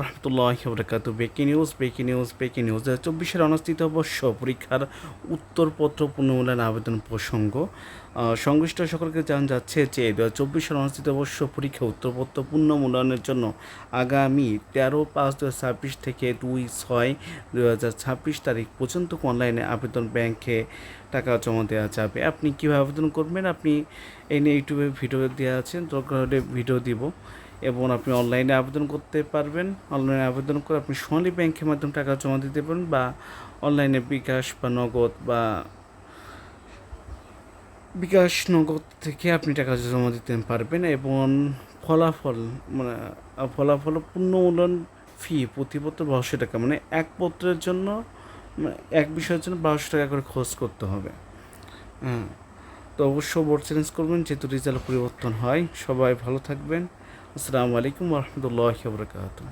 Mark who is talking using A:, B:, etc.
A: রহমতুল্লাহি ওয়া বারাকাতুহু। ব্রেকিং নিউজ ২০২৪ অনুষ্ঠিত বর্ষ পরীক্ষার উত্তরপত্র পুনর্মূল্যায়ন আবেদন প্রসঙ্গ। সংশ্লিষ্ট সকলকে জানা যাচ্ছে যে ২০২৪ অনুষ্ঠিত বর্ষ পরীক্ষা উত্তরপত্র পুনর্মূল্যায়নের জন্য আগামী ১৩/৫/২০২৬ থেকে ২/৬/২০২৬ তারিখ পর্যন্ত অনলাইনে আবেদন ব্যাংকে টাকা জমা দেওয়া যাবে। আপনি কীভাবে আবেদন করবেন? আপনি এই নিয়ে ইউটিউবে ভিডিও দেওয়া আছে, দরকার হলে ভিডিও দিব এবং আপনি অনলাইনে আবেদন করতে পারবেন। অনলাইনে আবেদন করে আপনি সোনালী ব্যাংকের মাধ্যমে টাকা জমা দিতে পারেন, বা অনলাইনে বিকাশ নগদ থেকে আপনি টাকা জমা দিতে পারবেন। এবং ফলাফল মানে ফলাফল পুনর্মূল্যায়ন ফি প্রতিপত্র ১২০০ টাকা, মানে এক পত্রের জন্য এক বিষয়ের জন্য ১২০০ টাকা করে খরচ করতে হবে। হ্যাঁ, তো অবশ্যই বোর্ড চেঞ্জ করবেন যেহেতু রেজাল্ট পরিবর্তন হয়। সবাই ভালো থাকবেন। আসসালামু আলাইকুম ওয়া রাহমাতুল্লাহি ওয়া বারাকাতুহু।